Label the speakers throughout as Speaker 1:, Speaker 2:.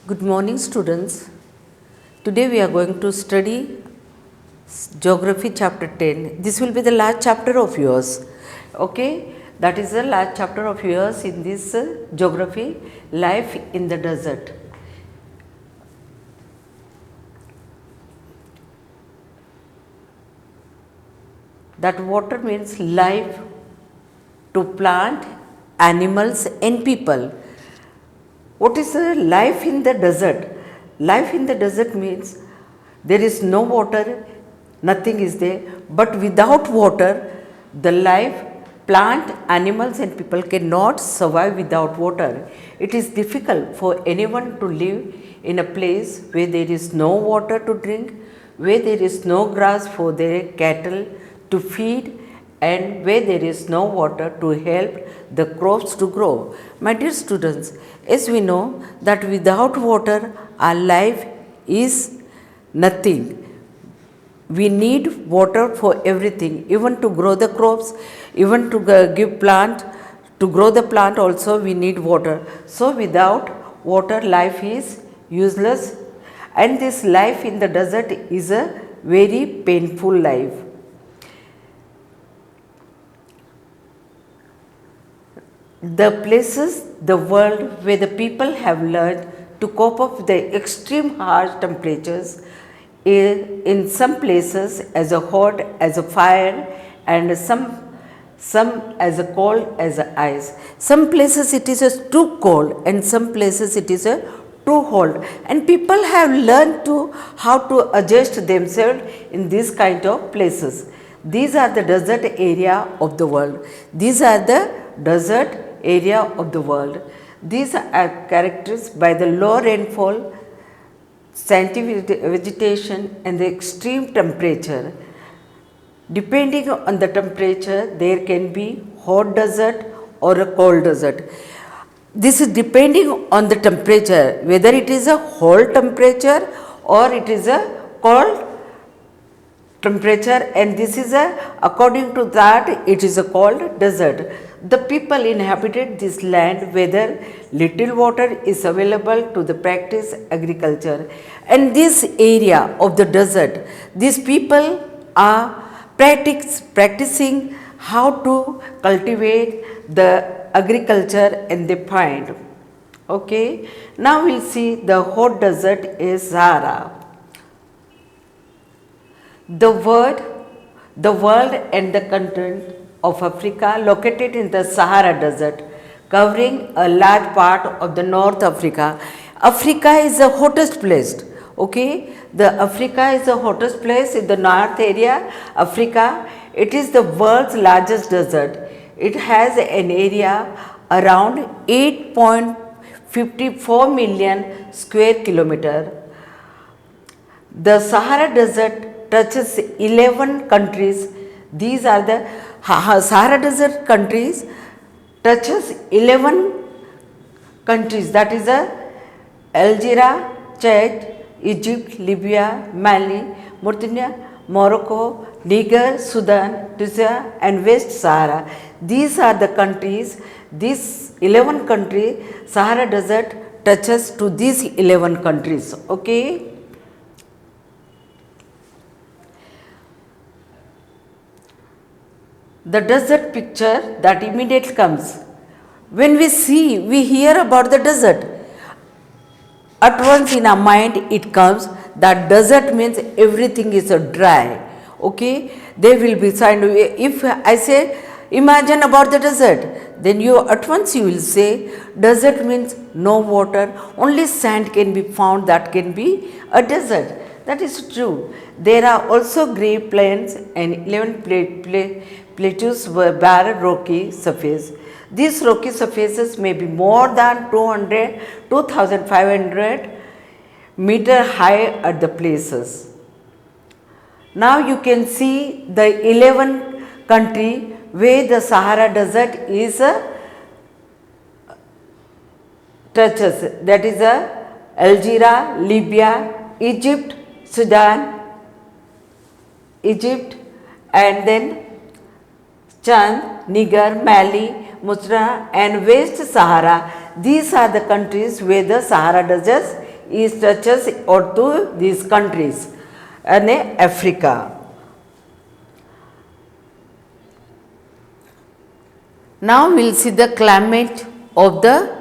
Speaker 1: Good morning, students. Today we are going to study Geography chapter 10. This will be the last chapter of yours. Okay, that is the last chapter of yours in this Geography, Life in the Desert. That water means life to plant, animals, and people. What is the life in the desert? Life in the desert means there is no water, nothing is there, but without water, the life, plant, animals, and people cannot survive without water. It is difficult for anyone to live in a place where there is no water to drink, where there is no grass for their cattle to feed, and where there is no water to help the crops to grow. My dear students, as we know that without water our life is nothing. We need water for everything, even to grow the crops, even to give plant, to grow the plant also we need water. So without water life is useless, and this life in the desert is a very painful life. The places, the world where the people have learned to cope up with the extreme harsh temperatures, in some places as a hot as a fire, and some as a cold as a ice. Some places it is a too cold, and some places it is a too hot, and people have learned to how to adjust themselves in this kind of places. These are the desert area of the world. These are the desert area of the world. These are characterized by the low rainfall, scientific vegetation, and the extreme temperature. Depending on the temperature, there can be hot desert or a cold desert. This is depending on the temperature, whether it is a hot temperature or it is a cold temperature, and this is according to that it is a called desert. The people inhabited this land whether little water is available to the practice agriculture, and this area of the desert, these people are practicing how to cultivate the agriculture, and they find. Okay, now we'll see the hot desert is Sahara. The world and the continent of Africa located in the Sahara Desert, covering a large part of the North Africa. Africa is the hottest place. Okay, the Africa is the hottest place in the north area. Africa, it is the world's largest desert. It has an area around 8.54 million square kilometer. The Sahara Desert touches 11 countries. These are the Sahara Desert countries touches 11 countries, that is Algeria, Chad, Egypt, Libya, Mali, Mauritania, Morocco, Niger, Sudan, Tunisia, and West Sahara. These are the countries. These 11 countries, Sahara Desert touches to these 11 countries. Okay. The desert picture that immediately comes. When we hear about the desert, at once in our mind it comes that desert means everything is dry. Okay, there will be sign. If I say imagine about the desert, then you at once you will say desert means no water, only sand can be found, that can be a desert. That is true. There are also grey plains and 11 plateaus were barren rocky surface. These rocky surfaces may be more than 2,500 meter high at the places. Now you can see the 11 country where the Sahara Desert is touches. That is Algeria, Libya, Egypt, Sudan, and then Chad, Niger, Mali, Mauritania, and West Sahara. These are the countries where the Sahara Desert east touches or to these countries and Africa. Now we'll see the climate of the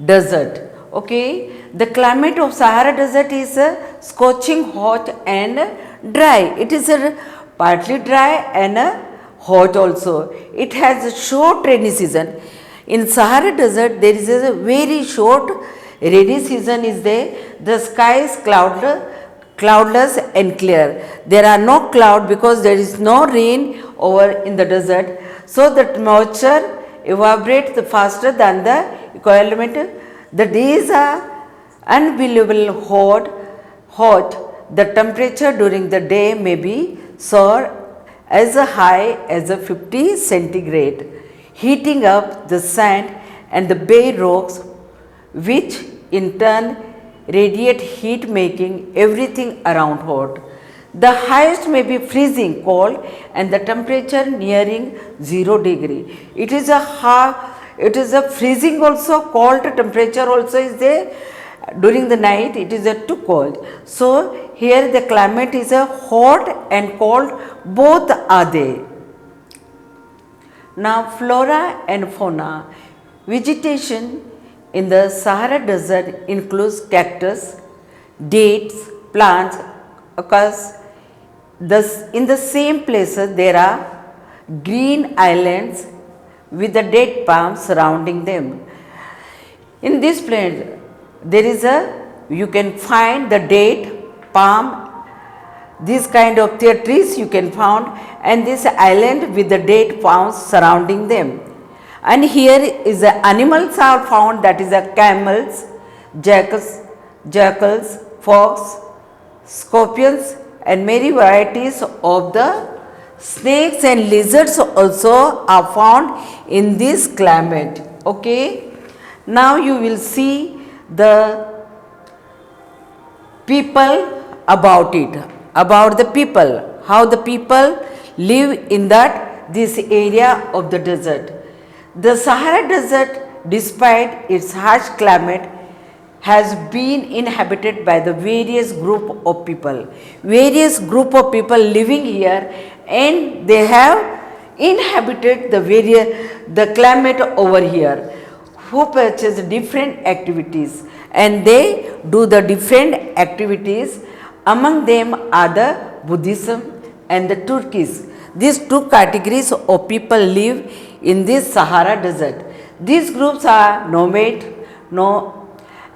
Speaker 1: desert. Okay, the climate of Sahara desert is scorching hot and dry. It is partly dry and hot also. It has a short rainy season. In Sahara desert there is a very short rainy season is there. The sky is cloudless and clear. There are no cloud because there is no rain over in the desert. So that moisture evaporates faster than the equivalent. The days are unbelievable hot. The temperature during the day may be soar as high as 50 centigrade, heating up the sand and the bay rocks, which in turn radiate heat, making everything around hot. The highest may be freezing cold and the temperature nearing 0 degree. It is a freezing also, cold temperature also is there. During the night it is too cold. So here the climate is hot and cold, both are there. Now flora and fauna. Vegetation in the Sahara desert includes cactus, dates, plants occurs. Thus, in the same places there are green islands with the date palms surrounding them. In this place there is you can find the date palm, this kind of trees you can find, and this island with the date palms surrounding them. And here is the animals are found, that is camels, jackals, fox, scorpions, and many varieties of the snakes and lizards also are found in this climate. Okay. Now you will see the people about it, about the people, how the people live in this area of the desert. The Sahara desert, despite its harsh climate, has been inhabited by the various group of people living here, and they have inhabited the climate over here, who purchase different activities, and they do the different activities. Among them are the Buddhism and the Turkish. These two categories of people live in this Sahara desert. These groups are nomad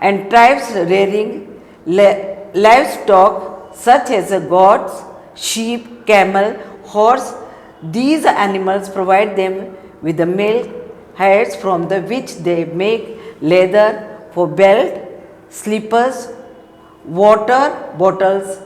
Speaker 1: and tribes rearing livestock such as goats, sheep, camel, horse. These animals provide them with the milk, hairs from which they make leather for belt, slippers, water bottles.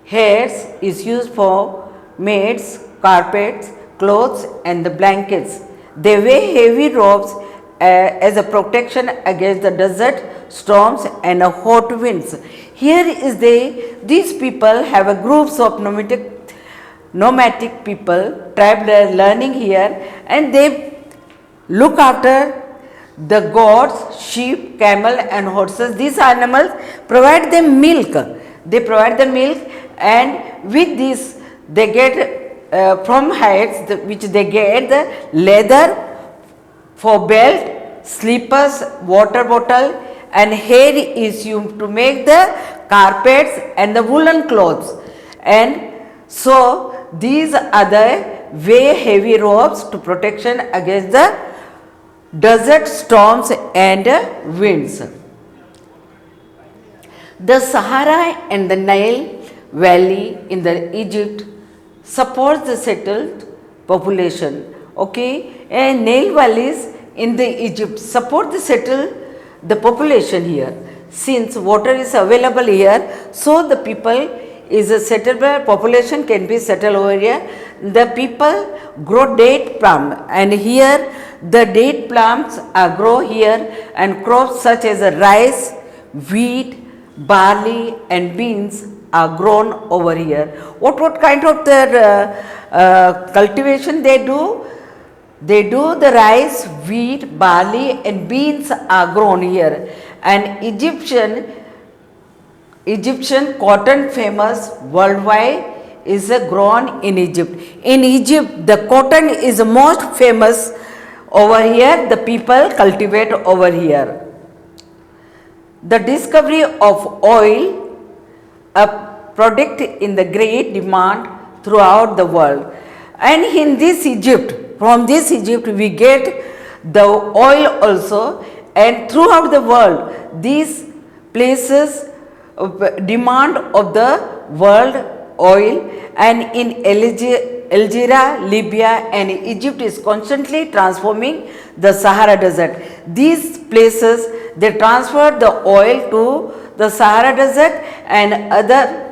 Speaker 1: Hairs is used for mats, carpets, clothes and the blankets. They wear heavy robes as a protection against the desert storms and hot winds. Here is these people have groups of nomadic people, tribe learning here, and they look after the goats, sheep, camel and horses. These animals provide them milk. They provide the milk, and with this they get from hides which they get the leather for belt, slippers, water bottle, and hair is used to make the carpets and the woolen clothes. And so these are the very heavy robes to protection against the desert storms and winds. The Sahara and the Nile Valley in the Egypt supports the settled population. Okay, and Nile valleys in the Egypt support the population here. Since water is available here, so the people is a settlement population can be settled over here. The people grow date palm, and here the date palms grow here, and crops such as rice, wheat, barley and beans are grown over here. What kind of their cultivation they do? They do the rice, wheat, barley and beans are grown here. And Egyptian Egyptian cotton famous worldwide is grown in Egypt. In Egypt, the cotton is the most famous over here. The people cultivate over here. The discovery of oil, a product in the great demand throughout the world. And in this Egypt, from this Egypt we get the oil also, and throughout the world these places demand of the world oil, and in Algeria, Libya and Egypt is constantly transforming the Sahara Desert. These places they transfer the oil to the Sahara Desert, and other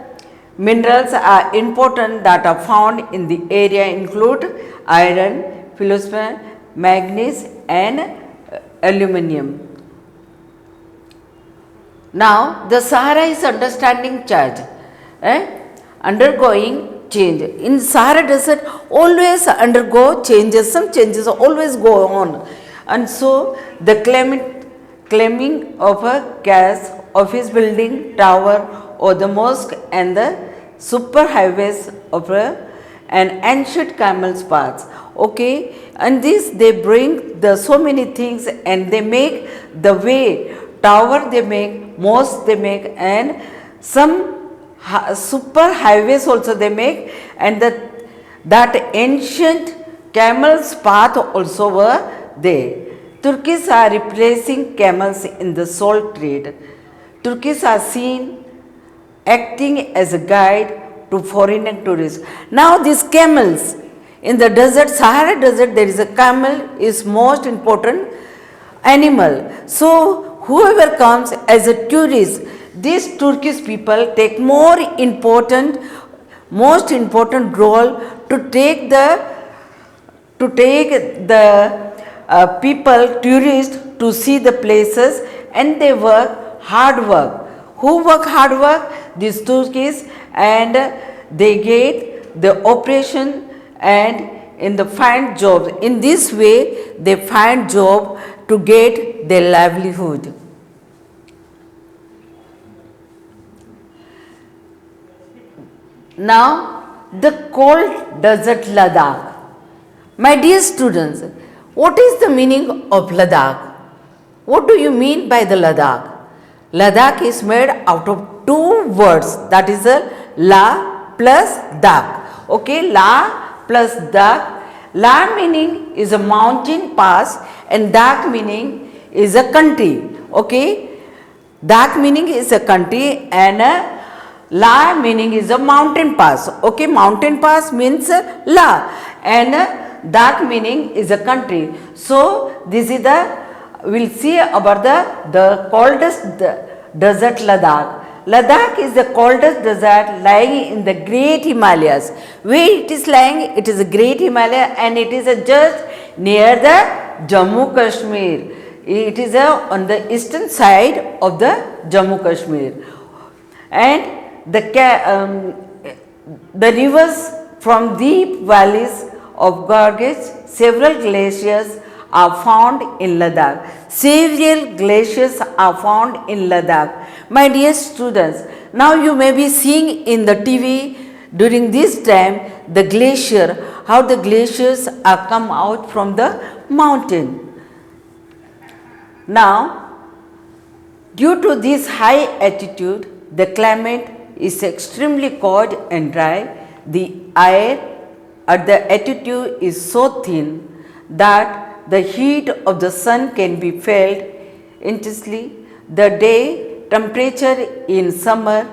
Speaker 1: minerals are important that are found in the area include iron, feldspar, manganese and aluminum. Now the Sahara is undergoing change. In Sahara Desert always undergo changes, some changes always go on, and so the claiming of a gas, office building, tower or the mosque and the super highways of an ancient camel's paths. Okay, and this they bring the so many things, and they make the way tower, they make mosque, they make, and some super highways also they make, and that ancient camel's path also were there. Turkeys are replacing camels in the salt trade. Turkeys are seen acting as a guide to foreign and tourists. Now these camels in the desert, Sahara Desert, there is a camel is most important animal. So whoever comes as a tourist, these Turkish people take most important role to take the people, tourists, to see the places, and they work hard work. Who work hard work? These Turkish, and they get the operation and in the find jobs. In this way, they find job to get their livelihood. Now, the cold desert Ladakh. My dear students, what is the meaning of Ladakh? What do you mean by the Ladakh? Ladakh is made out of two words, that is a La plus Dak. Okay, La plus Dak. La meaning is a mountain pass and Dak meaning is a country. Okay, Dak meaning is a country and La meaning is a mountain pass. Okay, mountain pass means La, and Dak meaning is a country. So this is we'll see about the coldest desert Ladakh. Ladakh is the coldest desert lying in the great Himalayas. Where it is lying? It is a great Himalaya, and it is just near the Jammu Kashmir. It is on the eastern side of the Jammu Kashmir, and the rivers from deep valleys of Ganges, several glaciers are found in Ladakh. Several glaciers are found in Ladakh. My dear students, now you may be seeing in the TV during this time the glacier, how the glaciers are come out from the mountain. Now, due to this high altitude, the climate is extremely cold and dry. The air at the altitude is so thin that the heat of the sun can be felt intensely. The day temperature in summer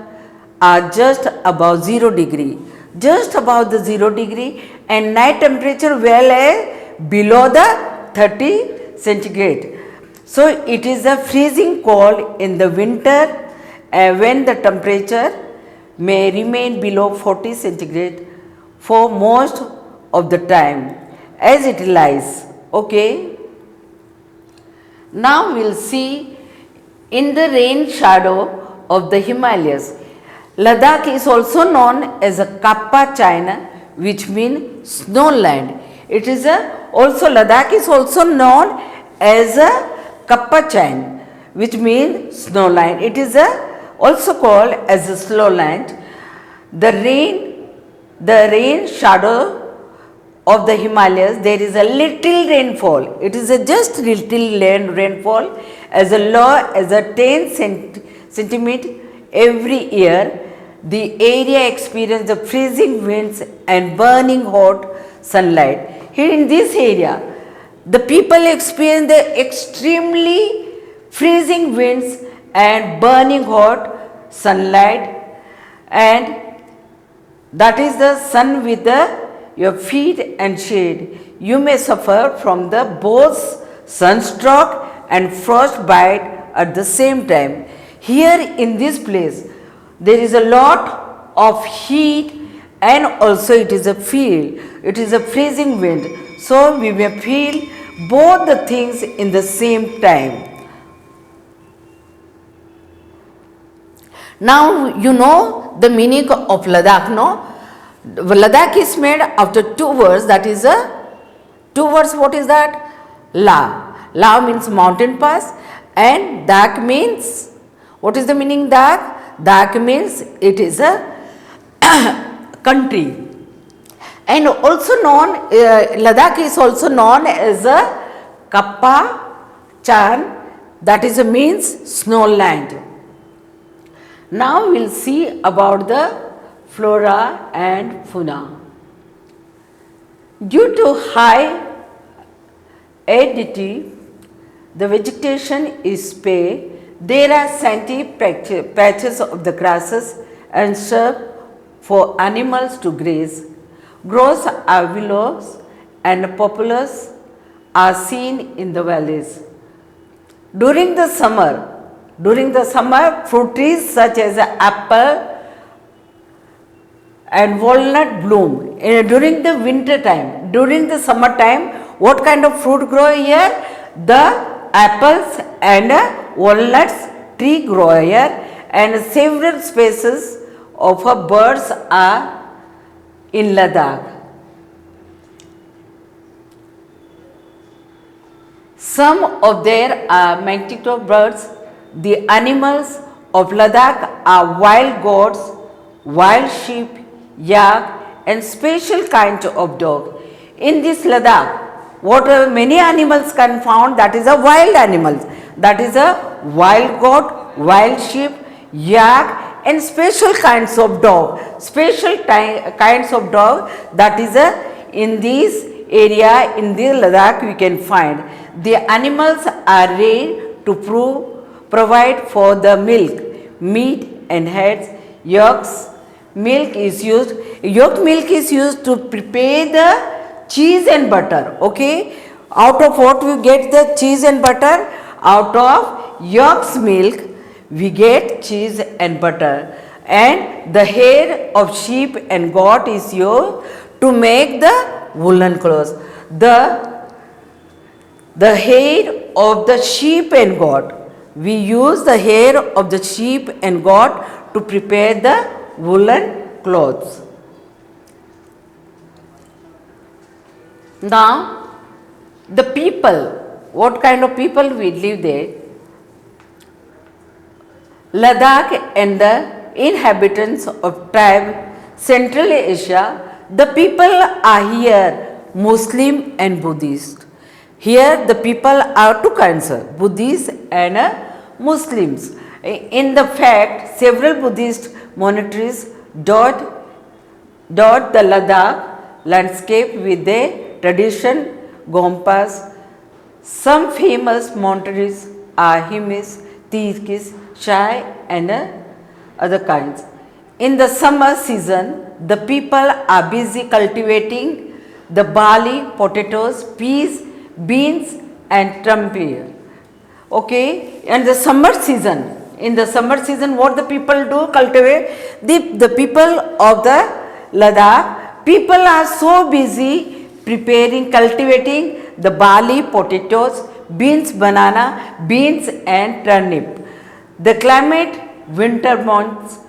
Speaker 1: are just above 0 degree, just above the 0 degree, and night temperature well below the 30 centigrade. So it is a freezing cold in the winter when the temperature may remain below 40 centigrade for most of the time as it lies. Okay. Now we will see in the rain shadow of the Himalayas. Ladakh is also known as a Kappa China, which means snow land. It is also Ladakh is also known as a Kappa China, which means snow land. It is also called as the slow land. The rain shadow of the Himalayas, there is a little rainfall. It is a just little rainfall as low as a 10 centimeter every year. The area experiences the freezing winds and burning hot sunlight. Here in this area, the people experience the extremely freezing winds and burning hot sunlight, and that is the sun with your feet and shade. You may suffer from the both sunstroke and frostbite at the same time. Here in this place, there is a lot of heat, and also it is a field. It is a freezing wind. So we may feel both the things in the same time. Now you know the meaning of Ladakh, no? Ladakh is made after two words, that is two words, what is that? La. La means mountain pass, and Dak means, what is the meaning Dak? Dak means it is a country. And also known, Ladakh is also known as a Kappa Chan, that is means snow land. Now we will see about the flora and fauna. Due to high aridity, the vegetation is spare. There are scanty patches of the grasses and shrubs for animals to graze. Groves are willows and poplars are seen in the valleys. During the summer, fruit trees such as apple and walnut bloom. During the winter time, during the summer time, what kind of fruit grow here? The apples and walnuts tree grow here, and several species of birds are in Ladakh. Some of there are migratory birds. The animals of Ladakh are wild goats, wild sheep, yak, and special kinds of dog. In this Ladakh, what many animals can found, that is a wild animals, that is a wild goat, wild sheep, yak, and special kinds of dog. Special kinds of dog, that is in this area, in this Ladakh we can find. The animals are reared to provide for the milk, meat and heads, yolks. Yolk milk is used to prepare the cheese and butter. Okay, out of what we get the cheese and butter? Out of yolk's milk we get cheese and butter. And the hair of sheep and goat is used to make the woolen clothes. The hair of the sheep and goat, we use the hair of the sheep and goat to prepare the woolen clothes. Now, the people, what kind of people we live there? Ladakh and the inhabitants of tribe Central Asia, the people are here Muslim and Buddhist. Here the people are two kinds, Buddhists and Muslims. In the fact, several Buddhist monasteries dot the Ladakh landscape with their tradition gompas. Some famous monasteries are Himis, Tirkis, Shai and other kinds. In the summer season, the people are busy cultivating the barley, potatoes, peas, beans and trumpet. Okay, and the summer season, in the summer season what the people do? Cultivate. The people of the Ladakh, people are so busy cultivating the barley, potatoes, beans, banana, beans and turnip. The climate, winter months,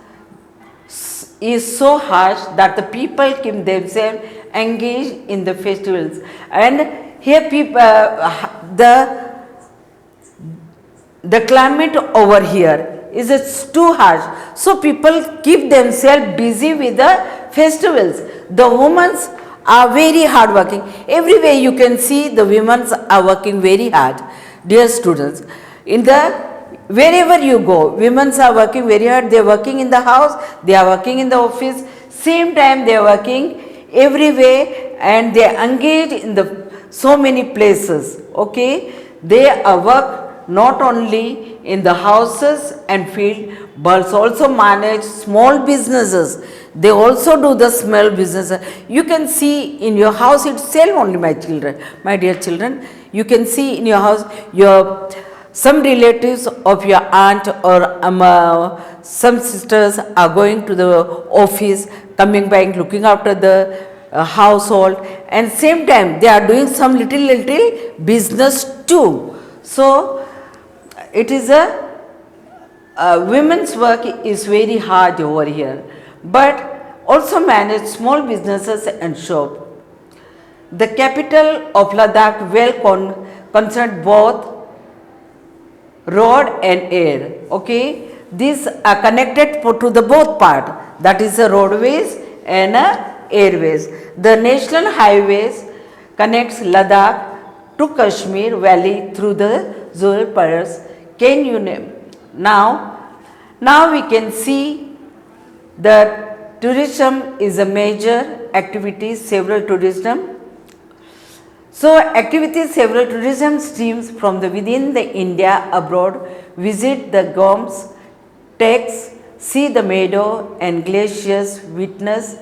Speaker 1: is so harsh that the people keep themselves engaged in the festivals. And here people, the climate over here is it's too harsh. So people keep themselves busy with the festivals. The women are very hard working. Everywhere you can see the women are working very hard. Dear students, in the wherever you go, women are working very hard. They are working in the house, they are working in the office, same time they are working everywhere, and they are engaged in the so many places. Okay, they are work not only in the houses and field, but also manage small businesses. They also do the small businesses. You can see in your house itself only, my children, my dear children. You can see in your house your some relatives of your aunt or some sisters are going to the office, coming back, looking after the household, and same time they are doing some little business too. So it is women's work is very hard over here, but also manage small businesses and shop. The capital of Ladakh well concerned both road and air. Okay, these are connected to the both part, that is the roadways and airways. The national highways connects Ladakh to Kashmir Valley through the Zul Paras. Can you name? Now we can see that tourism is a major activity, several tourism. So activities, several tourism streams from the within the India abroad, visit the Goms, treks, see the meadow and glaciers, witness.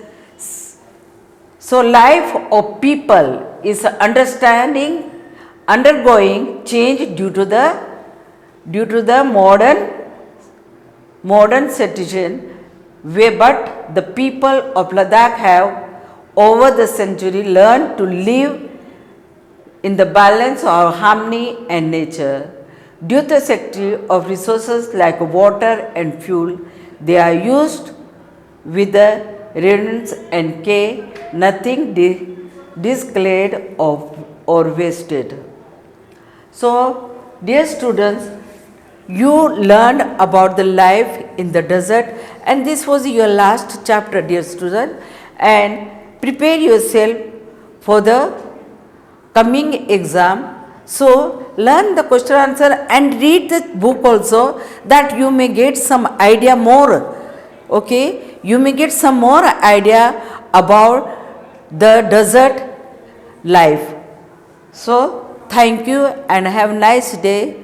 Speaker 1: So life of people is undergoing change due to the modern citizen, but the people of Ladakh have over the century learned to live in the balance of harmony and nature. Due to the scarcity of resources like water and fuel, they are used with the reverence and care, nothing discarded or wasted. So, dear students, you learned about the life in the desert, and this was your last chapter, dear student, and prepare yourself for the coming exam. So learn the question answer and read the book also, that you may get some idea more. Okay, you may get some more idea about the desert life. So thank you and have a nice day.